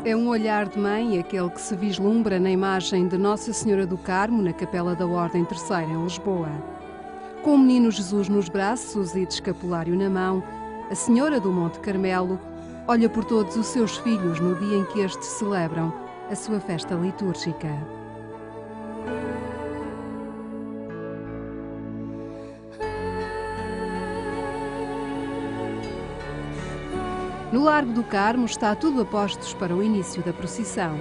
É um olhar de mãe aquele que se vislumbra na imagem de Nossa Senhora do Carmo, na Capela da Ordem Terceira, em Lisboa. Com o menino Jesus nos braços e de escapulário na mão, a Senhora do Monte Carmelo olha por todos os seus filhos no dia em que estes celebram a sua festa litúrgica. No Largo do Carmo está tudo a postos para o início da procissão.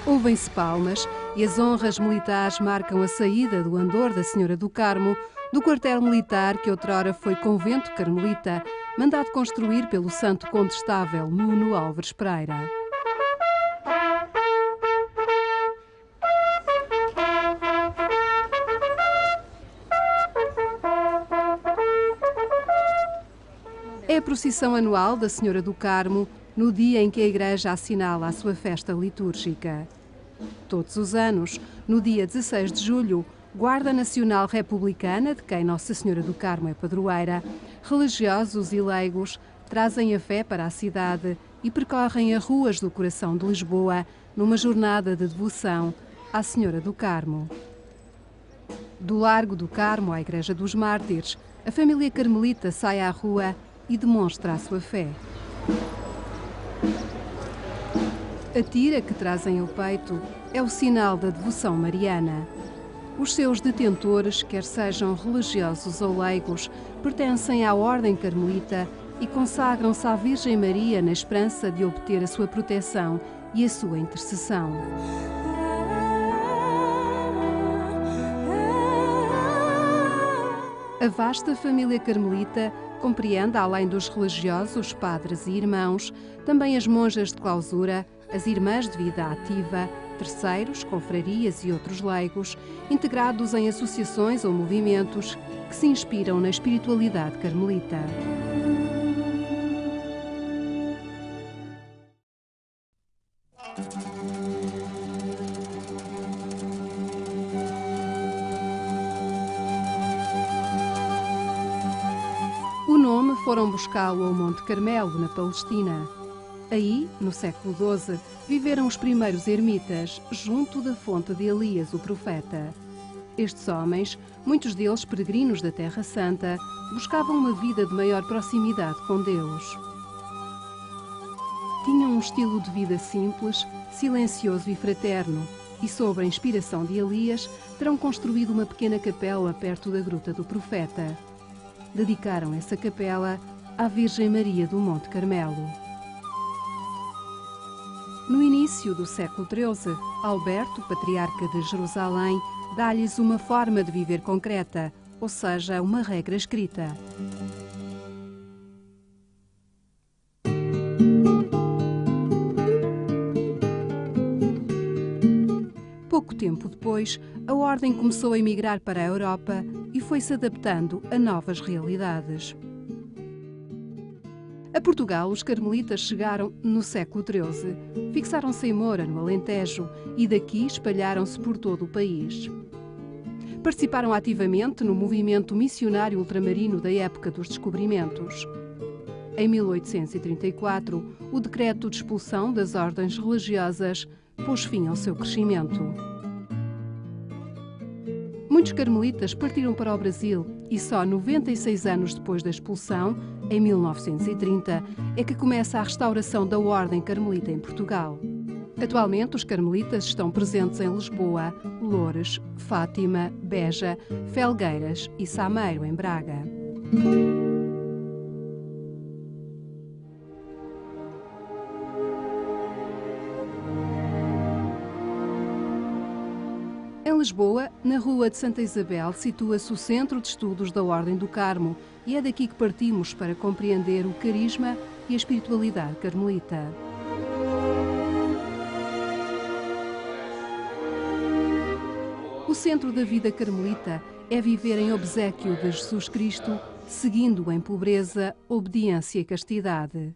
Ouvem-se palmas e as honras militares marcam a saída do andor da Senhora do Carmo, do quartel militar que outrora foi convento carmelita, mandado construir pelo santo condestável Nuno Álvares Pereira. É a procissão anual da Senhora do Carmo, no dia em que a Igreja assinala a sua festa litúrgica. Todos os anos, no dia 16 de julho, Guarda Nacional Republicana, de quem Nossa Senhora do Carmo é padroeira, religiosos e leigos trazem a fé para a cidade e percorrem as ruas do coração de Lisboa numa jornada de devoção à Senhora do Carmo. Do Largo do Carmo à Igreja dos Mártires, a família carmelita sai à rua e demonstra a sua fé. A tira que trazem ao peito é o sinal da devoção mariana. Os seus detentores, quer sejam religiosos ou leigos, pertencem à Ordem Carmelita e consagram-se à Virgem Maria na esperança de obter a sua proteção e a sua intercessão. A vasta família carmelita compreende, além dos religiosos, padres e irmãos, também as monjas de clausura, as irmãs de vida ativa, terceiros, confrarias e outros leigos, integrados em associações ou movimentos que se inspiram na espiritualidade carmelita. O nome foram buscá-lo ao Monte Carmelo, na Palestina. Aí, no século XII, viveram os primeiros ermitas, junto da fonte de Elias, o profeta. Estes homens, muitos deles peregrinos da Terra Santa, buscavam uma vida de maior proximidade com Deus. Tinham um estilo de vida simples, silencioso e fraterno, e sob a inspiração de Elias, terão construído uma pequena capela perto da Gruta do Profeta. Dedicaram essa capela à Virgem Maria do Monte Carmelo. No início do século XIII, Alberto, patriarca de Jerusalém, dá-lhes uma forma de viver concreta, ou seja, uma regra escrita. Pouco tempo depois, a Ordem começou a emigrar para a Europa e foi-se adaptando a novas realidades. A Portugal, os carmelitas chegaram no século XIII, fixaram-se em Moura, no Alentejo, e daqui espalharam-se por todo o país. Participaram ativamente no movimento missionário ultramarino da época dos descobrimentos. Em 1834, o decreto de expulsão das ordens religiosas pôs fim ao seu crescimento. Muitos carmelitas partiram para o Brasil e só 96 anos depois da expulsão, em 1930, é que começa a restauração da Ordem Carmelita em Portugal. Atualmente, os carmelitas estão presentes em Lisboa, Loures, Fátima, Beja, Felgueiras e Sameiro, em Braga. Em Lisboa, na Rua de Santa Isabel, situa-se o Centro de Estudos da Ordem do Carmo e é daqui que partimos para compreender o carisma e a espiritualidade carmelita. O centro da vida carmelita é viver em obséquio de Jesus Cristo, seguindo-o em pobreza, obediência e castidade.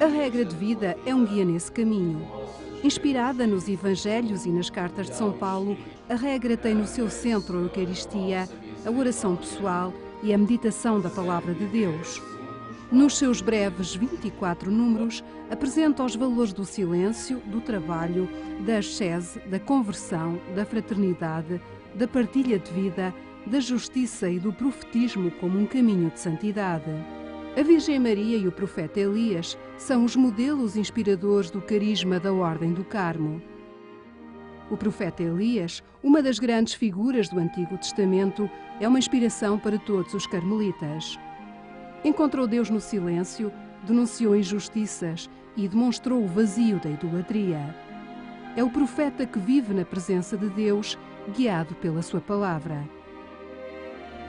A regra de vida é um guia nesse caminho. Inspirada nos Evangelhos e nas cartas de São Paulo, a regra tem no seu centro a Eucaristia, a oração pessoal e a meditação da Palavra de Deus. Nos seus breves 24 números, apresenta os valores do silêncio, do trabalho, da ascese, da conversão, da fraternidade, da partilha de vida, da justiça e do profetismo como um caminho de santidade. A Virgem Maria e o profeta Elias são os modelos inspiradores do carisma da Ordem do Carmo. O profeta Elias, uma das grandes figuras do Antigo Testamento, é uma inspiração para todos os carmelitas. Encontrou Deus no silêncio, denunciou injustiças e demonstrou o vazio da idolatria. É o profeta que vive na presença de Deus, guiado pela sua palavra.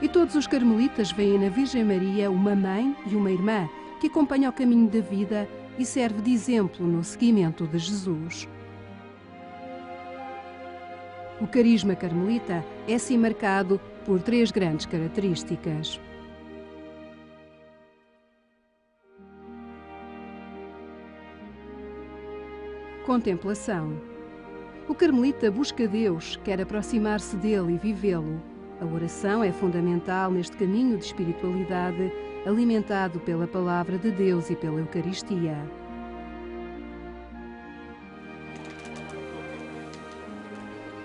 E todos os carmelitas veem na Virgem Maria uma mãe e uma irmã que acompanha o caminho da vida e serve de exemplo no seguimento de Jesus. O carisma carmelita é assim marcado por 3 grandes características. Contemplação. O carmelita busca Deus, quer aproximar-se dele e vivê-lo. A oração é fundamental neste caminho de espiritualidade, alimentado pela palavra de Deus e pela Eucaristia.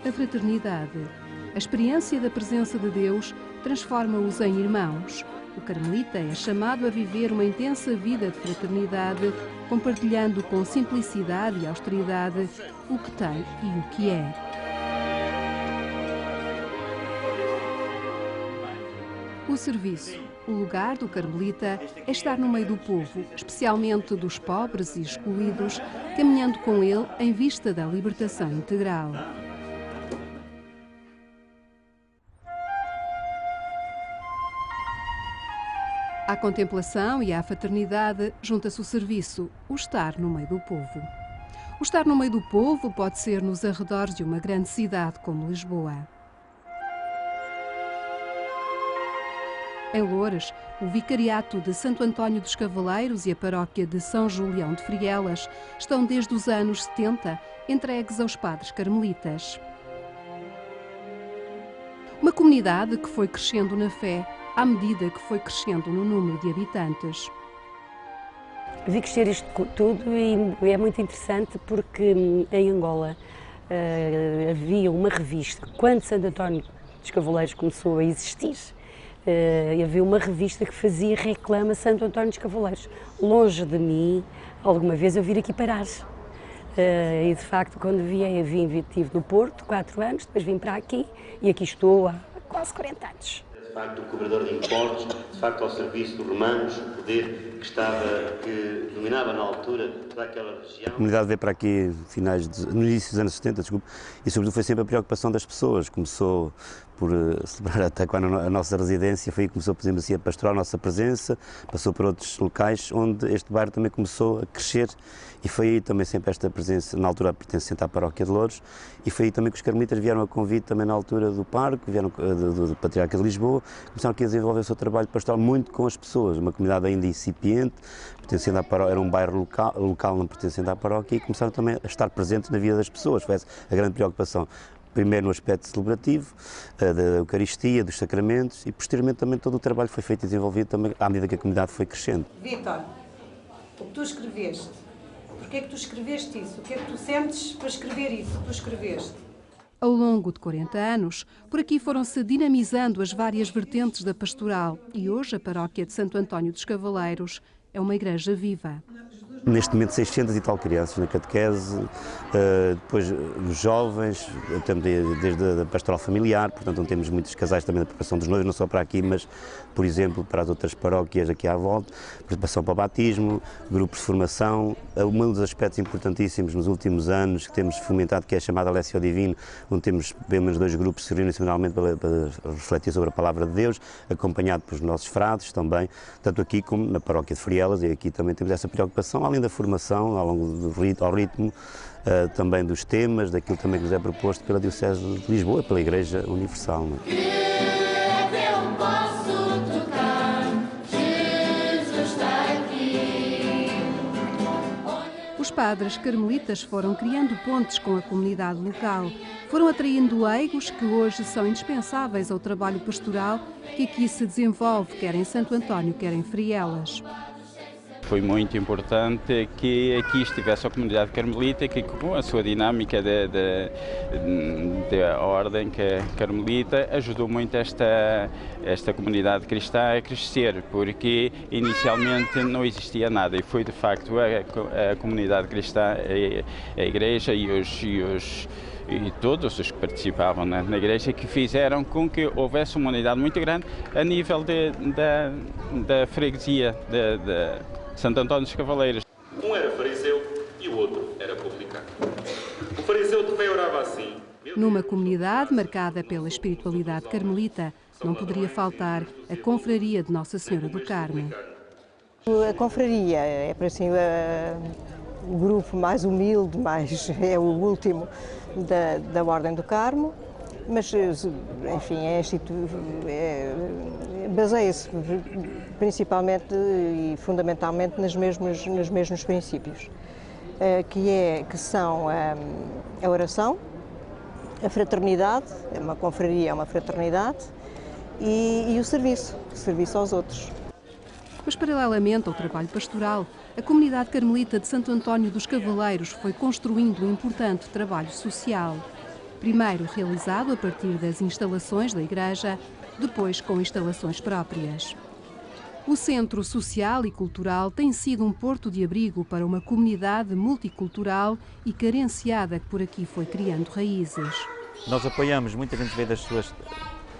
A fraternidade. A experiência da presença de Deus transforma-os em irmãos. O carmelita é chamado a viver uma intensa vida de fraternidade, compartilhando com simplicidade e austeridade o que tem e o que é. O serviço. O lugar do carmelita é estar no meio do povo, especialmente dos pobres e excluídos, caminhando com ele em vista da libertação integral. À contemplação e à fraternidade junta-se o serviço, o estar no meio do povo. O estar no meio do povo pode ser nos arredores de uma grande cidade como Lisboa. Em Loures, o Vicariato de Santo António dos Cavaleiros e a Paróquia de São Julião de Frielas estão desde os anos 70 entregues aos padres carmelitas. Uma comunidade que foi crescendo na fé à medida que foi crescendo no número de habitantes. Vi crescer isto tudo e é muito interessante porque em Angola havia uma revista, quando Santo António dos Cavaleiros começou a existir, havia uma revista que fazia reclama Santo António dos Cavaleiros. Longe de mim, alguma vez eu vir aqui parar. E de facto, quando estive no Porto, 4 anos, depois vim para aqui e aqui estou há quase 40 anos. De facto, um cobrador de impostos, de facto, ao serviço dos romanos, o poder que dominava na altura toda aquela região. A comunidade veio para aqui no início dos anos 70, desculpe, e sobretudo foi sempre a preocupação das pessoas. Começou por celebrar até quando a nossa residência, foi aí que começou, por exemplo, assim, a pastorar a nossa presença, passou por outros locais onde este bairro também começou a crescer e foi aí também sempre esta presença, na altura pertencente à Paróquia de Loures, e foi aí também que os carmelitas vieram a convite também na altura do parque, vieram do Patriarca de Lisboa, começaram aqui a desenvolver o seu trabalho pastoral muito com as pessoas, uma comunidade ainda incipiente, pertencendo à paróquia, era um bairro local não pertencente à paróquia, e começaram também a estar presentes na vida das pessoas, foi essa a grande preocupação. Primeiro no aspecto celebrativo, da Eucaristia, dos sacramentos, e posteriormente também todo o trabalho foi feito e desenvolvido também à medida que a comunidade foi crescendo. Vítor, o que tu escreveste, porquê é que tu escreveste isso? O que é que tu sentes para escrever isso que tu escreveste? Ao longo de 40 anos, por aqui foram-se dinamizando as várias vertentes da pastoral e hoje a Paróquia de Santo António dos Cavaleiros é uma igreja viva. Neste momento 600 e tal crianças na catequese, depois os jovens, desde a pastoral familiar, portanto não temos muitos casais também da preparação dos noivos, não só para aqui, mas, por exemplo, para as outras paróquias aqui à volta, preparação para o batismo, grupos de formação. Um dos aspectos importantíssimos nos últimos anos que temos fomentado, que é a chamada Lécio Divino, onde temos pelo menos 2 grupos que se reúnem semanalmente para refletir sobre a Palavra de Deus, acompanhado pelos nossos frades também, tanto aqui como na paróquia de Frielas, e aqui também temos essa preocupação, além da formação, ao longo ao ritmo, também dos temas, daquilo também que nos é proposto pela Diocese de Lisboa, pela Igreja Universal. Os padres carmelitas foram criando pontes com a comunidade local, foram atraindo leigos que hoje são indispensáveis ao trabalho pastoral que aqui se desenvolve, quer em Santo António, quer em Frielas. foi muito importante que aqui estivesse a comunidade carmelita, que com a sua dinâmica da ordem carmelita ajudou muito esta comunidade cristã a crescer, porque inicialmente não existia nada e foi de facto a comunidade cristã, a igreja e todos os que participavam na igreja que fizeram com que houvesse uma unidade muito grande a nível da freguesia de Santo António dos Cavaleiros. Um era fariseu e o outro era publicano. O fariseu também orava assim. Numa comunidade marcada pela espiritualidade carmelita, não poderia faltar a confraria de Nossa Senhora do Carmo. A confraria é, para assim, o grupo mais humilde, é o último da Ordem do Carmo, mas, enfim, baseia-se principalmente e fundamentalmente nos mesmos princípios, que são a oração, a fraternidade, uma confraria é uma fraternidade, e o serviço aos outros. Mas, paralelamente ao trabalho pastoral, a comunidade carmelita de Santo António dos Cavaleiros foi construindo um importante trabalho social. Primeiro realizado a partir das instalações da igreja, depois com instalações próprias. O Centro Social e Cultural tem sido um porto de abrigo para uma comunidade multicultural e carenciada que por aqui foi criando raízes. Nós apoiamos, muita gente veio das suas...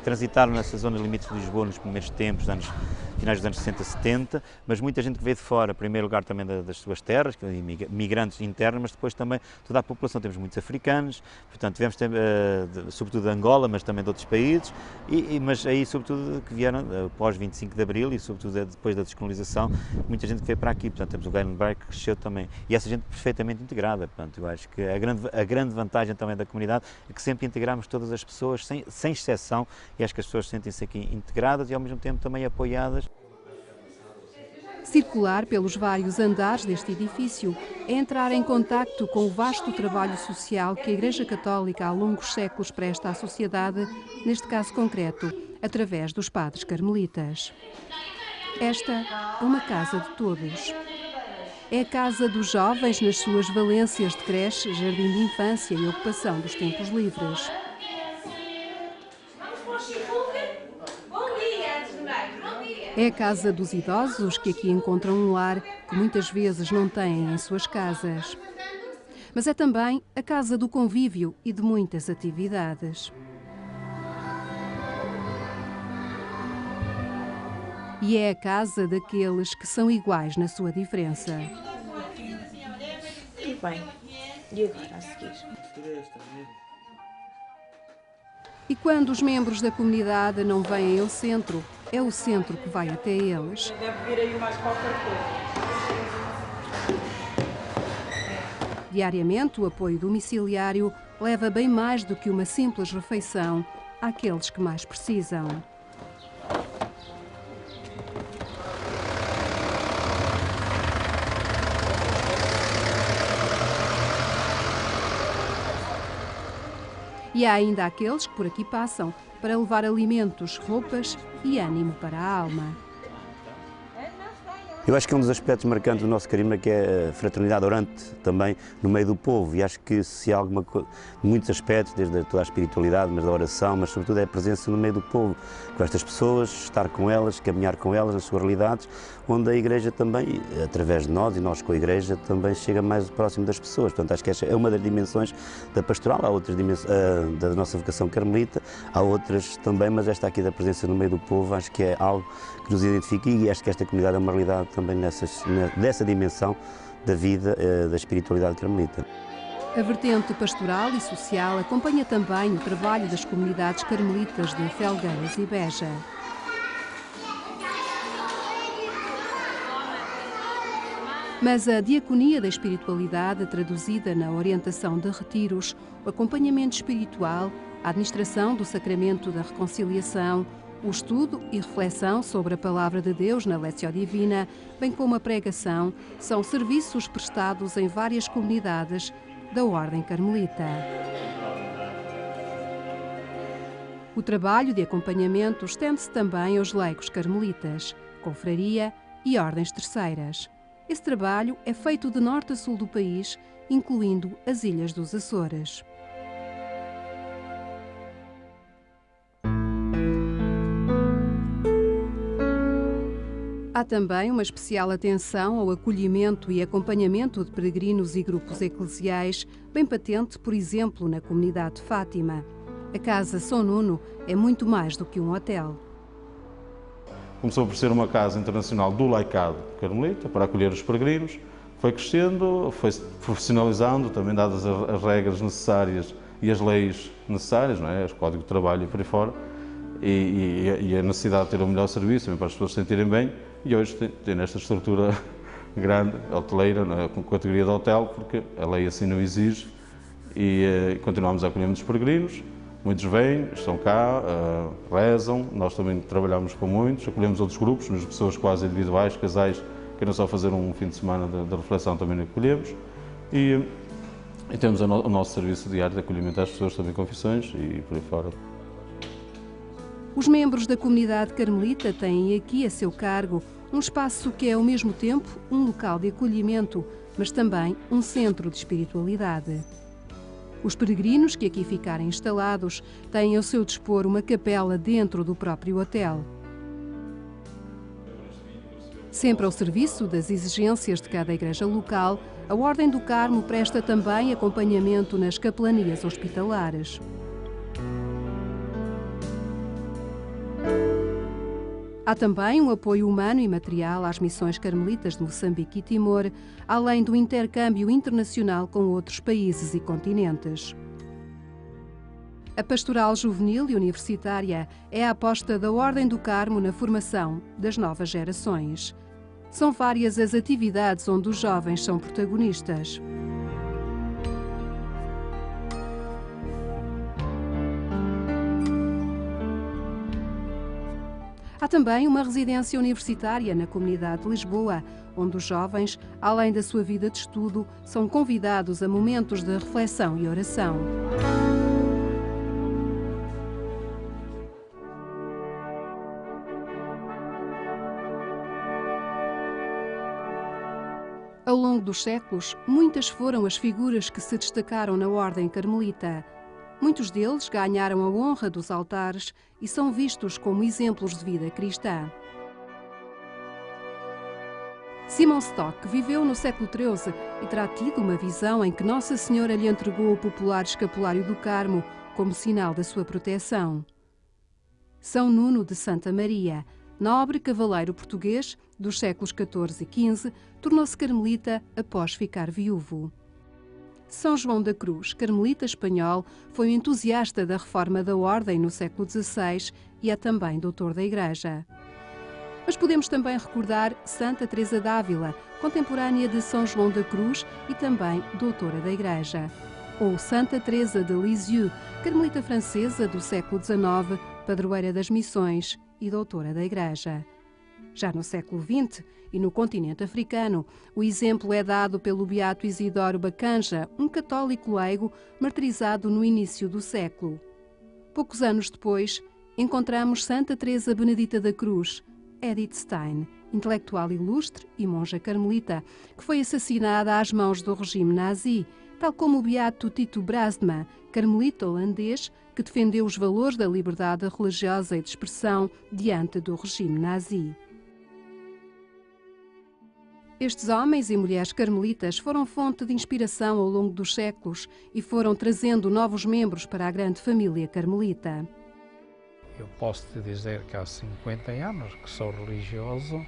transitaram nessa zona de limites de Lisboa nos primeiros tempos, finais dos anos 60, 70, mas muita gente que veio de fora, em primeiro lugar também das suas terras, migrantes internos, mas depois também toda a população, temos muitos africanos, portanto tivemos sobretudo de Angola, mas também de outros países, mas aí sobretudo que vieram pós 25 de Abril e sobretudo depois da descolonização, muita gente que veio para aqui, portanto temos o Gailenberg que cresceu também, e essa gente perfeitamente integrada, portanto eu acho que a grande vantagem também da comunidade é que sempre integramos todas as pessoas, sem exceção, e acho que as pessoas sentem-se aqui integradas e ao mesmo tempo também apoiadas. Circular pelos vários andares deste edifício é entrar em contacto com o vasto trabalho social que a Igreja Católica há longos séculos presta à sociedade, neste caso concreto, através dos padres carmelitas. Esta é uma casa de todos. É a casa dos jovens nas suas valências de creche, jardim de infância e ocupação dos tempos livres. É a casa dos idosos que aqui encontram um lar que muitas vezes não têm em suas casas. Mas é também a casa do convívio e de muitas atividades. E é a casa daqueles que são iguais na sua diferença. Tudo bem. E agora a seguir? E quando os membros da comunidade não vêm ao centro, é o centro que vai até eles. Deve vir aí mais qualquer coisa. Diariamente, o apoio domiciliário leva bem mais do que uma simples refeição àqueles que mais precisam. E há ainda aqueles que por aqui passam para levar alimentos, roupas e ânimo para a alma. Eu acho que é um dos aspectos marcantes do nosso carisma, que é a fraternidade orante também no meio do povo, e acho que se há alguma coisa, muitos aspectos, desde toda a espiritualidade, mas da oração, mas sobretudo é a presença no meio do povo, com estas pessoas, estar com elas, caminhar com elas nas suas realidades, onde a Igreja também, através de nós e nós com a Igreja, também chega mais próximo das pessoas. Portanto, acho que esta é uma das dimensões da pastoral, há outras dimensões da nossa vocação carmelita, há outras também, mas esta aqui da presença no meio do povo, acho que é algo que nos identifica, e acho que esta comunidade é uma realidade também dessa dimensão da vida, da espiritualidade carmelita. A vertente pastoral e social acompanha também o trabalho das comunidades carmelitas de Felgueiras e Beja. Mas a diaconia da espiritualidade, traduzida na orientação de retiros, o acompanhamento espiritual, a administração do sacramento da reconciliação, o estudo e reflexão sobre a Palavra de Deus na Lectio Divina, bem como a pregação, são serviços prestados em várias comunidades da Ordem Carmelita. O trabalho de acompanhamento estende-se também aos leigos carmelitas, confraria e ordens terceiras. Esse trabalho é feito de norte a sul do país, incluindo as ilhas dos Açores. Há também uma especial atenção ao acolhimento e acompanhamento de peregrinos e grupos eclesiais, bem patente, por exemplo, na comunidade de Fátima. A Casa São Nuno é muito mais do que um hotel. Começou por ser uma casa internacional do laicado carmelita, para acolher os peregrinos, foi crescendo, foi profissionalizando, também dadas as regras necessárias e as leis necessárias, não é? O Código de Trabalho e por aí fora, e a necessidade de ter um melhor serviço, também para as pessoas se sentirem bem, e hoje tem esta estrutura grande, hoteleira, não é? Com categoria de hotel, porque a lei assim não exige, e continuamos a acolher muitos peregrinos. Muitos vêm, estão cá, rezam, nós também trabalhamos com muitos, acolhemos outros grupos, nas pessoas quase individuais, casais, que querem só fazer um fim de semana de reflexão, também acolhemos. E temos o nosso serviço diário de acolhimento às pessoas, também confissões e por aí fora. Os membros da comunidade carmelita têm aqui a seu cargo um espaço que é ao mesmo tempo um local de acolhimento, mas também um centro de espiritualidade. Os peregrinos que aqui ficarem instalados têm ao seu dispor uma capela dentro do próprio hotel. Sempre ao serviço das exigências de cada igreja local, a Ordem do Carmo presta também acompanhamento nas capelanias hospitalares. Há também um apoio humano e material às missões carmelitas de Moçambique e Timor, além do intercâmbio internacional com outros países e continentes. A pastoral juvenil e universitária é a aposta da Ordem do Carmo na formação das novas gerações. São várias as atividades onde os jovens são protagonistas. Há também uma residência universitária na comunidade de Lisboa, onde os jovens, além da sua vida de estudo, são convidados a momentos de reflexão e oração. Ao longo dos séculos, muitas foram as figuras que se destacaram na Ordem Carmelita. Muitos deles ganharam a honra dos altares e são vistos como exemplos de vida cristã. Simon Stock viveu no século XIII e terá tido uma visão em que Nossa Senhora lhe entregou o popular escapulário do Carmo como sinal da sua proteção. São Nuno de Santa Maria, nobre cavaleiro português dos séculos XIV e XV, tornou-se carmelita após ficar viúvo. São João da Cruz, carmelita espanhol, foi um entusiasta da reforma da Ordem no século XVI e é também doutor da Igreja. Mas podemos também recordar Santa Teresa d'Ávila, contemporânea de São João da Cruz e também doutora da Igreja. Ou Santa Teresa de Lisieux, carmelita francesa do século XIX, padroeira das missões e doutora da Igreja. Já no século XX e no continente africano, o exemplo é dado pelo beato Isidoro Bacanja, um católico leigo martirizado no início do século. Poucos anos depois, encontramos Santa Teresa Benedita da Cruz, Edith Stein, intelectual ilustre e monja carmelita, que foi assassinada às mãos do regime nazi, tal como o beato Tito Brasma, carmelita holandês, que defendeu os valores da liberdade religiosa e de expressão diante do regime nazi. Estes homens e mulheres carmelitas foram fonte de inspiração ao longo dos séculos e foram trazendo novos membros para a grande família carmelita. Eu posso te dizer que há 50 anos que sou religioso,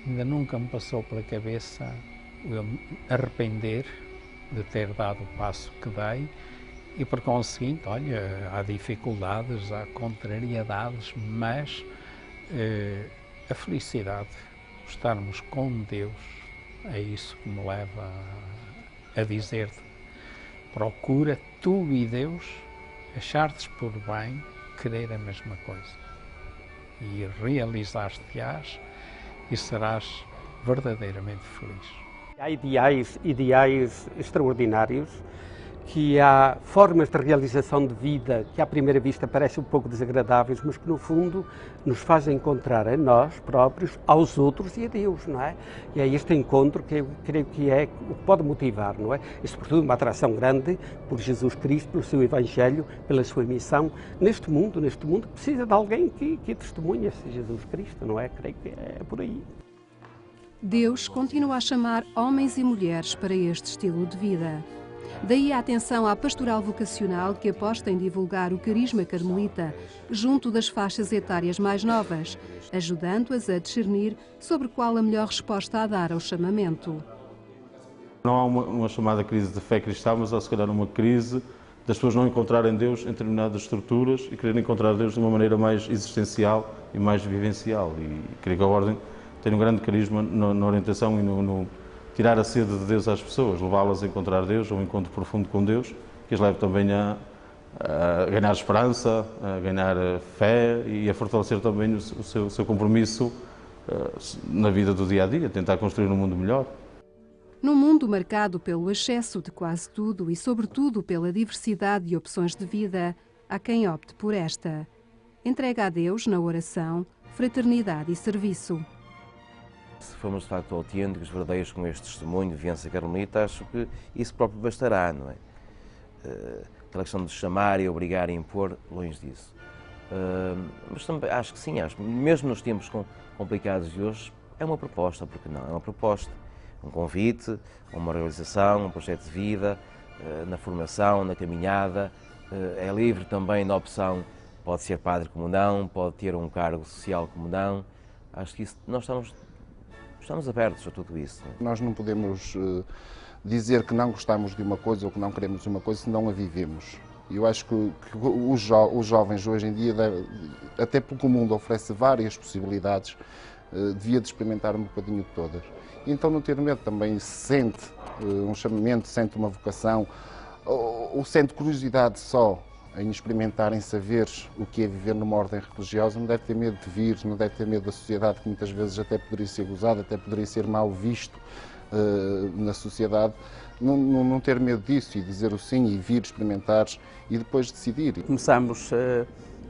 ainda nunca me passou pela cabeça eu me arrepender de ter dado o passo que dei e, por conseguinte, olha, há dificuldades, há contrariedades, mas a felicidade, estarmos com Deus, é isso que me leva a dizer-te: procura tu e Deus achar-te por bem querer a mesma coisa e realizar-te-ás e serás verdadeiramente feliz. Há ideais extraordinários que há formas de realização de vida que à primeira vista parecem um pouco desagradáveis, mas que no fundo nos fazem encontrar a nós próprios, aos outros e a Deus, não é? E é este encontro que eu creio que é o que pode motivar, não é? E sobretudo uma atração grande por Jesus Cristo, pelo seu Evangelho, pela sua missão neste mundo que precisa de alguém que testemunhe esse Jesus Cristo, não é? Creio que é por aí. Deus continua a chamar homens e mulheres para este estilo de vida. Daí a atenção à pastoral vocacional que aposta em divulgar o carisma carmelita junto das faixas etárias mais novas, ajudando-as a discernir sobre qual a melhor resposta a dar ao chamamento. Não há uma chamada crise de fé cristã, mas há se calhar uma crise das pessoas não encontrarem Deus em determinadas estruturas e quererem encontrar Deus de uma maneira mais existencial e mais vivencial. E creio que a Ordem tem um grande carisma na orientação e no tirar a sede de Deus às pessoas, levá-las a encontrar Deus, a um encontro profundo com Deus, que as leve também a ganhar esperança, a ganhar fé e a fortalecer também o seu compromisso na vida do dia-a-dia, tentar construir um mundo melhor. Num mundo marcado pelo excesso de quase tudo e, sobretudo, pela diversidade de opções de vida, há quem opte por esta. Entrega a Deus na oração, fraternidade e serviço. Se formos de facto autênticos, verdadeiros com este testemunho de vivência carmelita, acho que isso próprio bastará, não é? Aquela questão de chamar e obrigar e impor, longe disso. Mas também acho que sim, mesmo nos tempos complicados de hoje, é uma proposta, porque não? É uma proposta, um convite, uma realização, um projeto de vida, na formação, na caminhada, é livre também na opção, pode ser padre como não, pode ter um cargo social como não. Acho que isso, nós estamos abertos a tudo isso. Nós não podemos dizer que não gostamos de uma coisa ou que não queremos de uma coisa se não a vivemos. Eu acho que os jovens hoje em dia, até porque o mundo oferece várias possibilidades, devia de experimentar um bocadinho de todas. E então não ter medo, também sente um chamamento, sente uma vocação, ou sente curiosidade só em experimentar, em saber o que é viver numa ordem religiosa, não deve ter medo de vir, não deve ter medo da sociedade, que muitas vezes até poderia ser gozado, até poderia ser mal visto na sociedade. Não ter medo disso e dizer o sim e vir experimentar e depois decidir. Começámos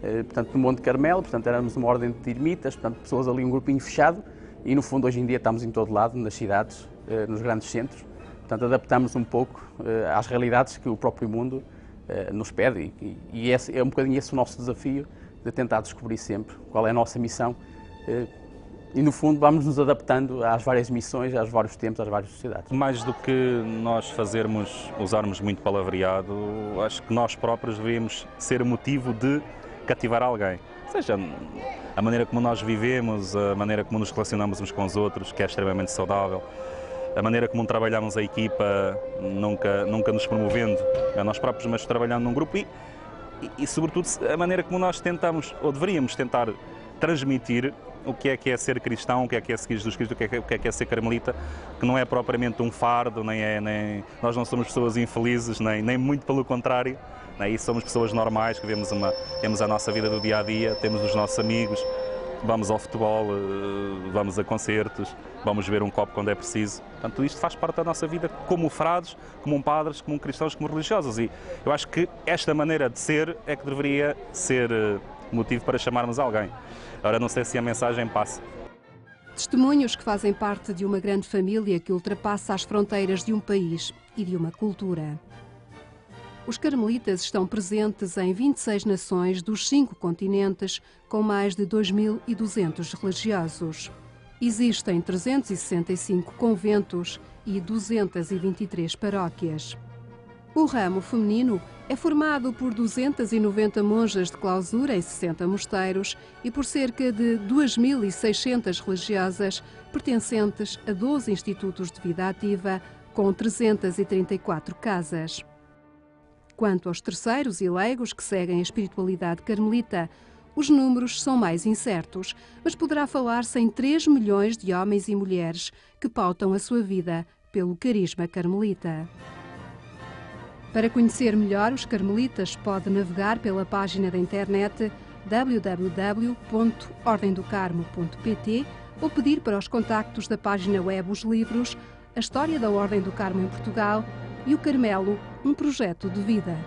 portanto, no Monte Carmelo, portanto éramos uma ordem de ermitas, portanto pessoas ali, um grupinho fechado, e no fundo hoje em dia estamos em todo lado, nas cidades, nos grandes centros, portanto adaptamos um pouco às realidades que o próprio mundo nos pede e é um bocadinho esse o nosso desafio, de tentar descobrir sempre qual é a nossa missão e no fundo vamos nos adaptando às várias missões, aos vários tempos, às várias sociedades. Mais do que nós usarmos muito palavreado, acho que nós próprios deveríamos ser o motivo de cativar alguém. Seja a maneira como nós vivemos, a maneira como nos relacionamos uns com os outros, que é extremamente saudável, a maneira como trabalhamos a equipa, nunca nos promovendo a nós próprios, mas trabalhando num grupo e sobretudo a maneira como nós tentamos, ou deveríamos tentar transmitir o que é ser cristão, o que é seguir Jesus Cristo, o que é ser carmelita, que não é propriamente um fardo, nós não somos pessoas infelizes, nem muito pelo contrário, e somos pessoas normais que temos a nossa vida do dia-a-dia, temos os nossos amigos, vamos ao futebol, vamos a concertos, vamos beber um copo quando é preciso. Portanto, isto faz parte da nossa vida como frades, como padres, como cristãos, como religiosos. E eu acho que esta maneira de ser é que deveria ser motivo para chamarmos alguém. Agora, não sei se a mensagem passa. Testemunhos que fazem parte de uma grande família que ultrapassa as fronteiras de um país e de uma cultura. Os carmelitas estão presentes em 26 nações dos 5 continentes, com mais de 2.200 religiosos. Existem 365 conventos e 223 paróquias. O ramo feminino é formado por 290 monjas de clausura em 60 mosteiros e por cerca de 2.600 religiosas pertencentes a 12 institutos de vida ativa, com 334 casas. Quanto aos terceiros e leigos que seguem a espiritualidade carmelita, os números são mais incertos, mas poderá falar-se em 3 milhões de homens e mulheres que pautam a sua vida pelo carisma carmelita. Para conhecer melhor os carmelitas, pode navegar pela página da internet www.ordendocarmo.pt ou pedir para os contactos da página web os livros A História da Ordem do Carmo em Portugal e O Carmelo, um projeto de vida.